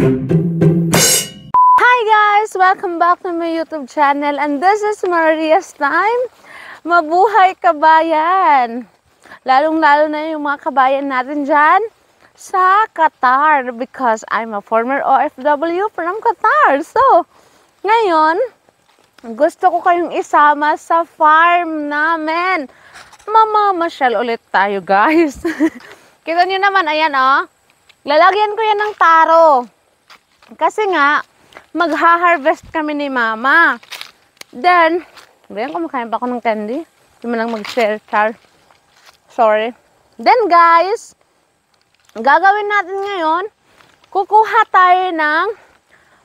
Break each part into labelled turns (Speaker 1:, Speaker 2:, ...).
Speaker 1: Hi guys! Welcome back to my YouTube channel and this is Maria's Time. Mabuhay kabayan! Lalong-lalo na yung mga kabayan natin dyan sa Qatar because I'm a former OFW from Qatar. So, ngayon, gusto ko kayong isama sa farm namin. Mamamasyal ulit tayo guys. Kita nyo naman, ayan oh. Lalagyan ko yan ng taro. Kasi nga, magha-harvest kami ni Mama. Then, bayan, kumakain pa ako ng candy. Hindi mo lang mag-share, char. Sorry. Then, guys, gagawin natin ngayon, kukuha tayo ng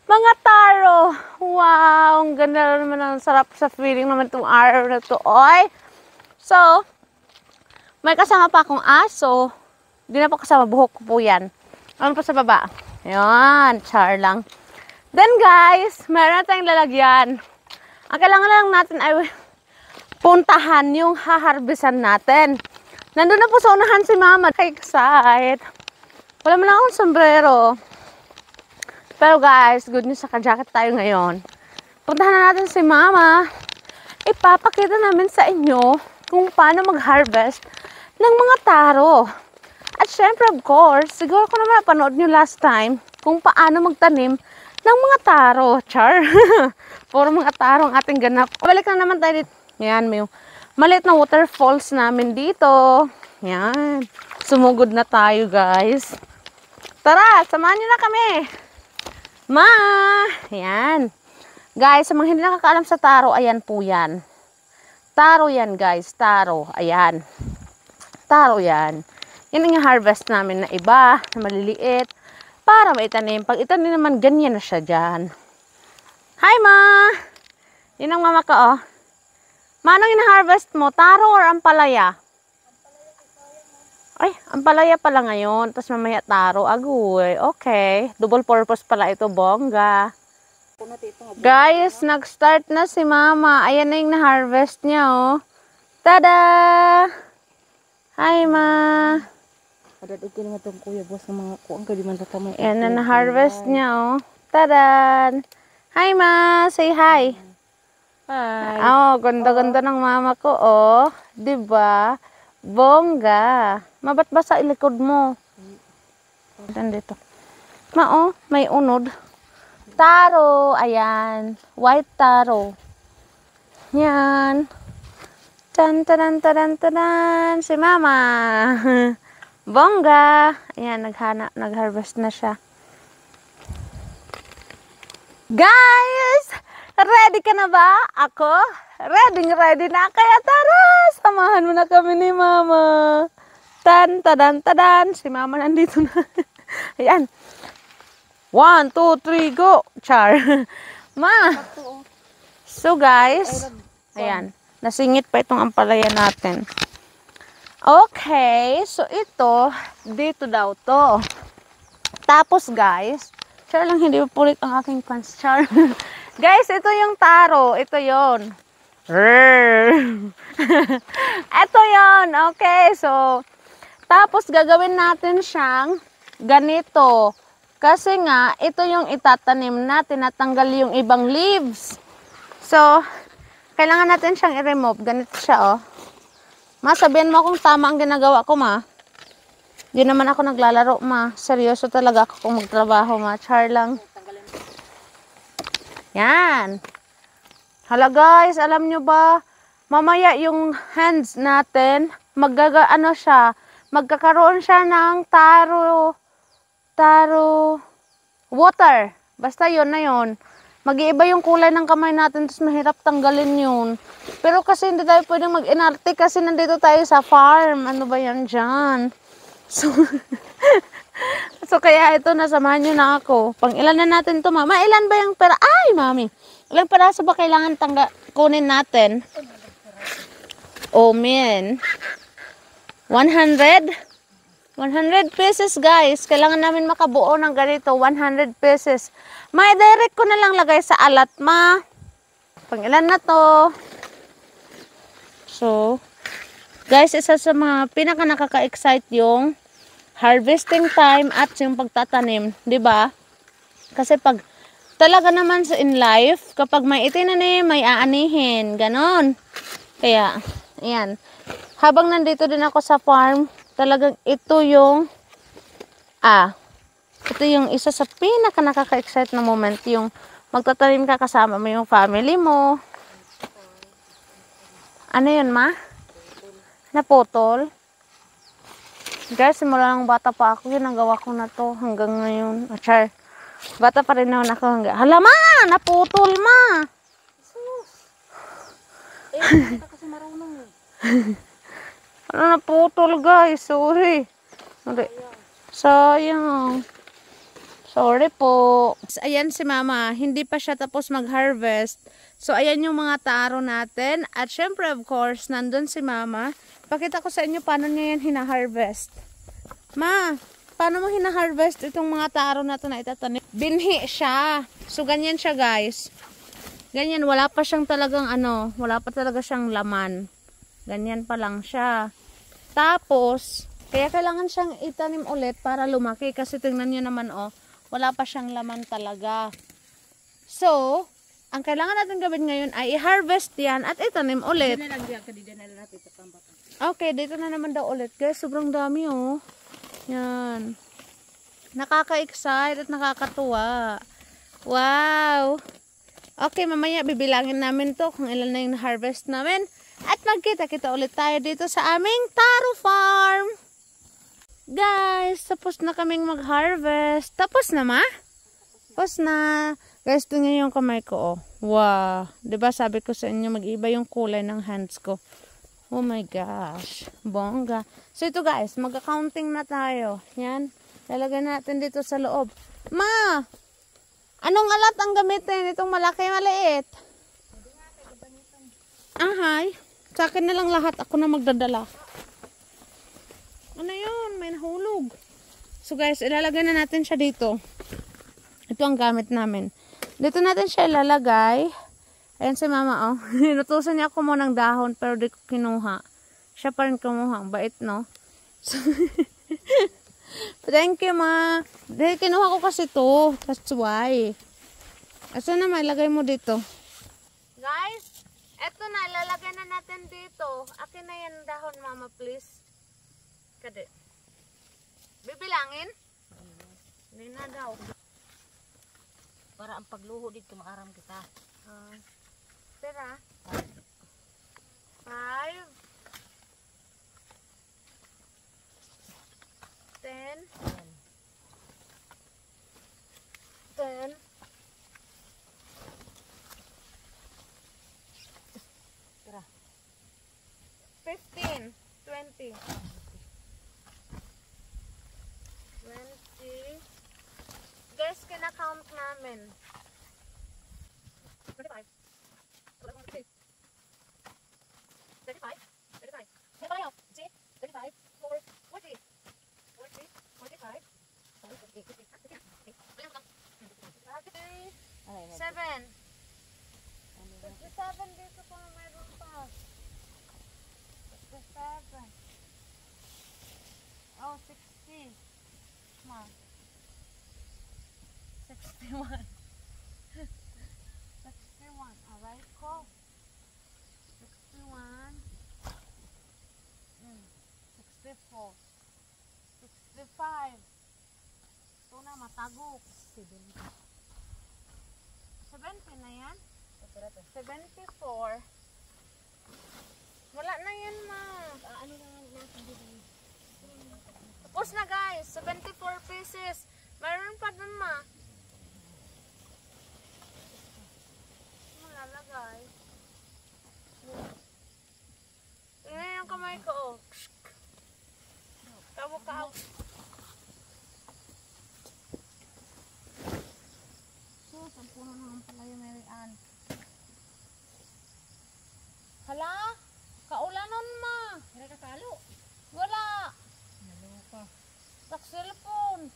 Speaker 1: mga taro. Wow, ang ganda naman, ang sarap sa feeling naman itong araw na to. Oy! So, may kasama pa akong aso. Hindi na po kasama, buhok ko po yan. Ano pa sa baba? Ayan, char lang. Then guys, meron na tayong lalagyan. Ang kailangan lang natin ay puntahan yung haharbisan natin. Nandun na po sa unahan si Mama. Excited. Wala mo lang akong sombrero. Pero guys, good news, naka-jacket tayo ngayon. Puntahan na natin si Mama. Ipapakita namin sa inyo kung paano mag-harvest ng mga taro. At syempre, of course, siguro ko naman napanood nyo last time kung paano magtanim ng mga taro. Char. Puro mga taro ang ating ganap. Balik na naman tayo dito. Yan, may maliit na waterfalls namin dito. Yan. Sumugod na tayo, guys. Tara, samahan nyo na kami. Ma! Yan. Guys, sa mga hindi nakakaalam sa taro, ayan po yan. Taro yan, guys. Taro. Ayan. Taro yan. Yan ang harvest namin na iba, na maliliit, para maitanim. Pag itanim naman, ganyan na siya dyan. Hi, Ma! Yun ang mama ko, oh. Ma, anong ina-harvest mo? Taro or ampalaya? Ay, ampalaya pala ngayon. Tapos mamaya taro. Agoy. Okay. Double purpose pala ito, bongga. Guys, nag-start na si Mama. Ayan na yung na-harvest niya, oh. Tada! Hi, Ma!
Speaker 2: Kadadog ko naman itong kuya boss ng mga kuang ka di man tatamay.
Speaker 1: Yan na na-harvest niya, oh. Tadan! Hi, Ma! Say hi!
Speaker 2: Hi!
Speaker 1: Oh, ganda-ganda ng mama ko, oh. Diba? Bongga! Mabat ba sa ilikod mo? Dito. Ma, oh, may unod. Taro! Ayan. White taro. Yan. Tan, tadan, tadan, tadan. Si Mama! Bongga! Ayan, nag-harvest na siya. Guys! Ready ka na ba? Ako? Ready na. Kaya tara! Samahan mo na kami ni Mama. Tan, tadan, tadan. Si Mama nandito na. Ayan. 1, 2, 3, go! Char. Ma! So guys, ayan. Nasingit pa itong ampalaya natin. Okay, so ito, dito daw to. Tapos guys, char lang hindi pulit ang aking pants, char. Guys, ito yung taro, ito yon. Ito yon, okay, so, tapos gagawin natin siyang ganito. Kasi nga, ito yung itatanim natin, natanggal yung ibang leaves. So, kailangan natin siyang i-remove, ganito siya, oh. Ma, sabihan mo kung tama ang ginagawa ko, Ma. Di naman ako naglalaro, Ma. Seryoso talaga ako kung magtrabaho, Ma. Char lang. Yan. Hala, guys, alam nyo ba, mamaya yung hands natin, magkakaroon siya ng taro water. Basta yun na yun. Mag-iiba yung kulay ng kamay natin, tapos mahirap tanggalin yun. Pero kasi hindi tayo pwedeng mag-inarte kasi nandito tayo sa farm. Ano ba yan dyan? So, so kaya ito, nasamahan nyo na ako. Pang ilan na natin to, Mama? Ilan ba yung pera? Ay, Mami! Ilang peraso ba kailangan kunin natin? Oh, man. 100? 100 pesos, guys. Kailangan namin makabuo ng ganito. 100 pesos. May direct ko na lang lagay sa alat, Ma. Pang ilan na to? So, guys, isa sa mga pinaka nakaka-excite yung harvesting time at yung pagtatanim, 'di ba? Kasi pag talaga naman sa in life, kapag may itinanim, may aanihin. Ganon. Kaya, ayan. Habang nandito din ako sa farm, talagang ito yung, ito yung isa sa pinaka nakaka-excite na moment. Yung magtatanim ka kasama mo yung family mo. Ano yun, ma? Naputol? Guys, simula ng bata pa ako, yun ang gawa ko na to hanggang ngayon. Char. Bata pa rin naman ako hanggang... Hala, ma! Naputol, ma!
Speaker 2: Sus! Hindi ka kasi marunong eh.
Speaker 1: Ano, naputol, guys? Sorry. Sayang. Sorry po. Ayan si mama. Hindi pa siya tapos mag-harvest. So, ayan yung mga taro natin. At syempre, of course, nandun si mama. Pakita ko sa inyo paano niya yan hina-harvest. Ma, paano mo hina-harvest itong mga taro na ito na itatanim? Binhi siya. So, ganyan siya, guys. Ganyan, wala pa siyang talagang wala pa talaga siyang laman. Ganyan pa lang siya. Tapos, kaya kailangan siyang itanim ulit para lumaki. Kasi tingnan niyo naman, wala pa siyang laman talaga. So, ang kailangan natin gawin ngayon ay i-harvest yan at itanim ulit. Okay, dito na naman daw ulit. Guys, sobrang dami, Yan. Nakaka-excite at nakakatuwa. Wow! Okay, mamaya bibilangin namin to kung ilan na yung harvest namin. At magkita-kita ulit tayo dito sa aming taro farm. Guys, tapos na kaming mag-harvest. Tapos na, ma? Tapos na. Guys, tingnan yung kamay ko, Wow. Diba sabi ko sa inyo, mag-iba yung kulay ng hands ko. Oh my gosh. Bongga. So ito guys, mag-accounting na tayo. Yan. Lalagay natin dito sa loob. Ma! Anong alat ang gamitin? Itong malaki, maliit? Ahay. Sa akin na lang lahat. Ako na magdadala. Ano yun? May nahulog. So guys, ilalagay na natin siya dito. Ito ang gamit namin. Dito natin siya ilalagay. Ayan si mama, Inutusan niya ako mo ng dahon pero di ko kinuha. Siya pa rin kumuha. Ang bait, no? So, thank you, ma. Dahil kinuha ko kasi to. That's why. Asa na, ilagay mo dito. Guys, eto na. Ilalagay na natin dito. Akin na yan dahon, mama, please. Kade. Bibilangin? Hindi na daw.
Speaker 2: Para ang pagluho dito maaram kita.
Speaker 1: Tira. 5 10 10
Speaker 2: Tara.
Speaker 1: 15 20 20 Guys, kina-count namin. 35 35 35 35 see 35 4 40 40 45 7 57 dito pa mayroon pa 57 oh 60 ma 61 61 alright ko 61 64 65 ito na matagok 70 na yan 74 wala na yan ma
Speaker 2: Ano na natin dito?
Speaker 1: tapos na guys 74 pieces mayroon pa dun ma malalagay tingnan yung kamay ko tawag ka out ang puno naman pala yung Mary Ann hala kaulanon ma
Speaker 2: Wala ka kalo.
Speaker 1: wala
Speaker 2: Naloka.
Speaker 1: tak cellphone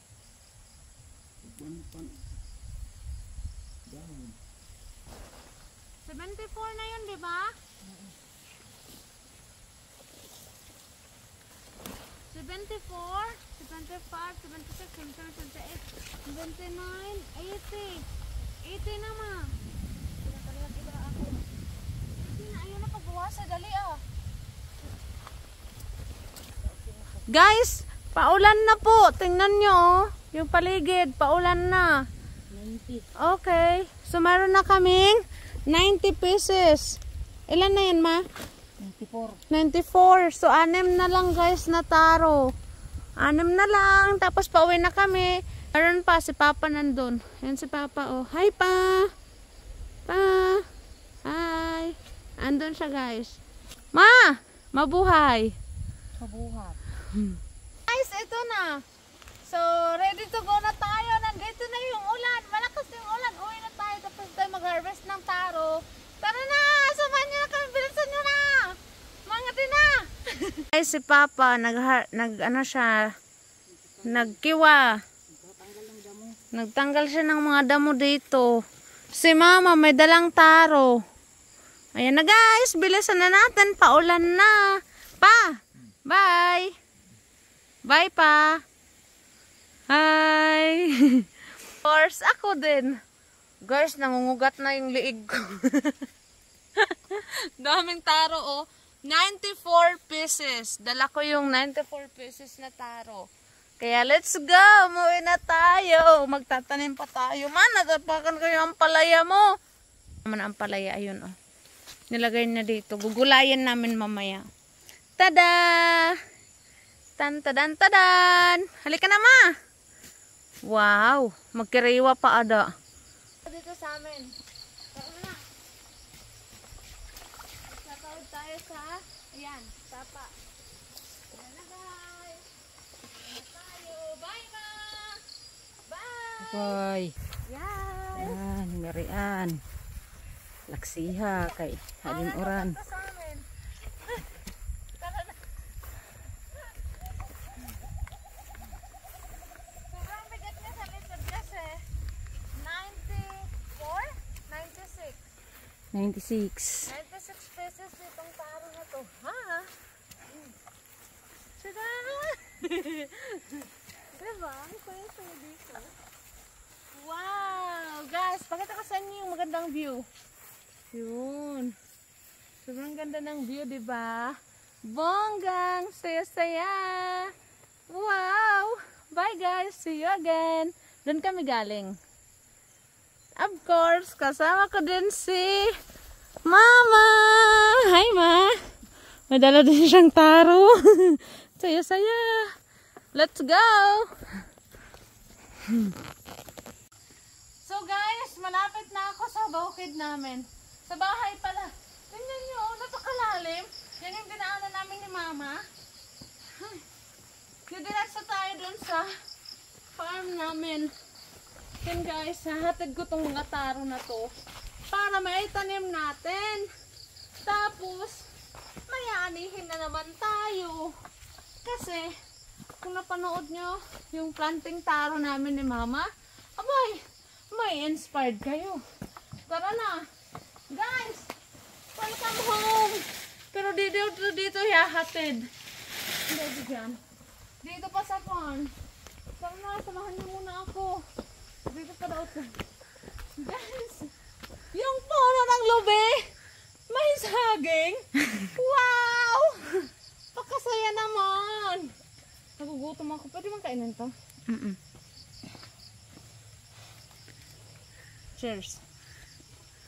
Speaker 1: 74 na yun, di ba? 74 74, 75, 76, 77, 78, 79, 80. 80 na ma. Pinapalaki ba ako? 80 na, ayun na pagbuwasa. Dali ah. Guys, paulan na po. Tingnan nyo oh. Yung paligid, paulan na.
Speaker 2: 90.
Speaker 1: Okay. So, meron na kaming 90 pieces. Ilan na yan, ma?
Speaker 2: 94.
Speaker 1: 94. So, 6 na lang, guys, na taro. 6 na lang. Tapos, pauwi na kami. Meron pa, si Papa nandun. Yan si Papa, oh. Hi, Pa! Pa! Hi! Andun siya, guys. Ma! Mabuhay!
Speaker 2: Mabuhat.
Speaker 1: Guys, ito na. So, ready to go na tayo. Nandito na yung ulan. Malakas yung ulan. Uwi na tayo. Tapos tayo mag-harvest ng taro. Tara na! Samahan nyo na kami. Bilisan nyo na! Mga din na! Guys, si Papa, ano siya, nagkiwa. Nagtanggal siya ng mga damo dito. Si Mama, may dalang taro. Ayan na guys, bilisan na natin. Paulan na. Pa! Bye! Bye, Pa! Hi! Of course, ako din. Guys, nangungugat na yung liig ko. Daming taro, oh. 94 pieces. Dala ko yung 94 pieces na taro. Kaya let's go! Umuwi na tayo. Magtatanim pa tayo. Man, natapakan ko yung ampalaya mo. Naman ang ampalaya, ayun, oh. Nilagay na dito. Gugulayan namin mamaya. Tada! Tan-tadan-tadan! Halika na, Ma! Wow! Magkiriwa pa ada. Dito sa amin. Tara na. Tatawid tayo sa, ayan, tapa. Ayan na guys. Ayan na tayo. Bye, Ma! Bye!
Speaker 2: Hoy.
Speaker 1: Yes!
Speaker 2: Yan, ngarian. Laksiha kay halin oran.
Speaker 1: Ito sa amin. Tara na. Sobrang bigat niya sa likod kasi 94? 96.
Speaker 2: 96.
Speaker 1: 96 pesos itong taro na to. Ha? Tada! Diba? Ang kuya sa'yo dito. Wow! Guys, pakita ko sa inyo yung magandang view. Yun. Sobrang ganda ng view, diba? Bonggang! Saya-saya! Wow! Bye guys! See you again! Doon kami galing. Of course, kasama ko din si Mama! Hi, Ma! May dala din siyang taro. Saya-saya! Let's go! So guys, malapit na ako sa bukid namin. Sa bahay pala. Tingnan nyo, napakalalim. Yan yung dinaanan namin ni Mama. Didiretso tayo dun sa farm namin. Then guys, hahatid ko tong mga taro na to para maitanim natin. Tapos, mayanihin na naman tayo. Kasi, kung napanood nyo yung planting taro namin ni Mama, abay, may inspired kayo. Tara na. Guys, welcome home. Pero dito hahatid. Hindi dyan. Dito pa sa farm. Tara na, samahan niyo muna ako. Dito pa daw ito. Guys, yung puno ng lube, may saging. Wow! Pakasaya naman. Nagugutom ako. Pwede man kainin to? Cheers.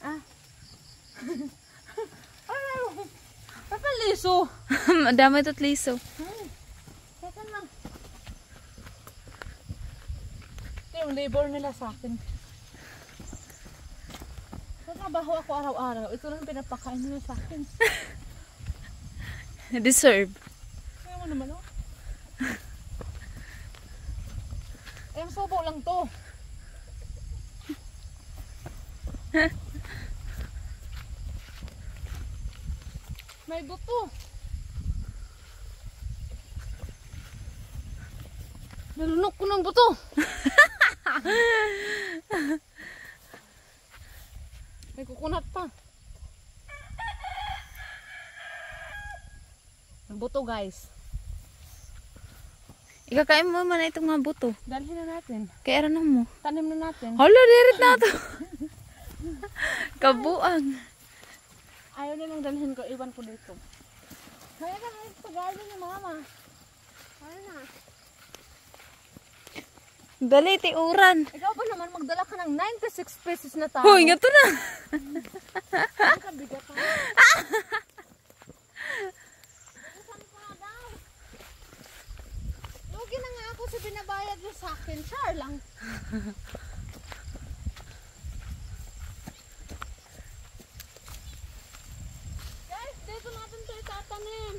Speaker 1: Ah. Ano? Papaliso.
Speaker 2: Madami ito't liso.
Speaker 1: Teka lang. Ito yung labor nila sa akin. Nagtrabaho ako araw-araw. Ito lang pinapakain nila sa akin.
Speaker 2: Deserve.
Speaker 1: Kaya mo naman, oh. Eh, ang sobo lang to. May buto. Nalunok ko ng buto. May kukunat pa. Ang buto guys. Ikakain mo man itong mga buto.
Speaker 2: Dalhin na natin.
Speaker 1: Kaya ano mo?
Speaker 2: Tanim na natin.
Speaker 1: Hala, dirit na to. Kabuang.
Speaker 2: Ayaw nilang dalhin ko. Iwan ko dito. Kaya na kayo pag-garden ni mama. Kaya na.
Speaker 1: Dali, tiuran.
Speaker 2: Ikaw ba naman magdala ka ng 96 pesos na tao?
Speaker 1: Hoy, nga to na.
Speaker 2: Ang kabigat pa. Lugi na nga ako sa binabayad mo sa akin. Char lang. Guys, dito natin ito itatanim.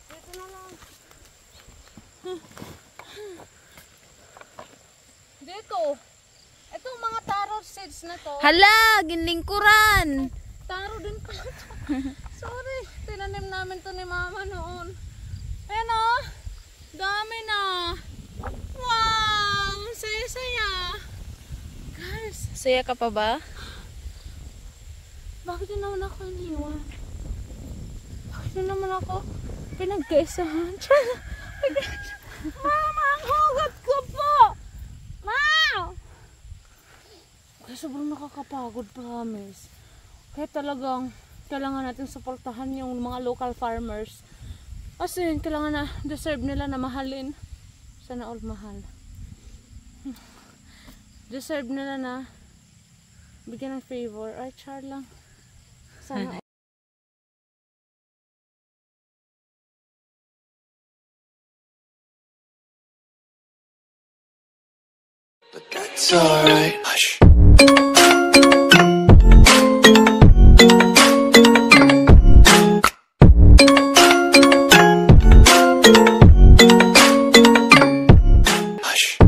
Speaker 2: Dito na lang. Dito. Itong mga taro seeds na to.
Speaker 1: Hala, ginlingkuran.
Speaker 2: Taro din po. Sorry. Tinanim namin to ni mama noon. Ayan o. Dami na. Wow. Saya-saya. Guys.
Speaker 1: Saya ka pa ba?
Speaker 2: Bakit yun naman ako iniwan? Bakit yun naman ako pinagkaisahan? Mama, ang hugot ko po! Mama! Kaya sobrang nakakapagod, promise. Kaya talagang kailangan natin suportahan yung mga local farmers. Kasi kailangan na deserve nila na mahalin. Sana all mahal. Deserve nila na bigyan ng favor. Ay, char lang. Sana
Speaker 3: But that's alright. Hush. Hush.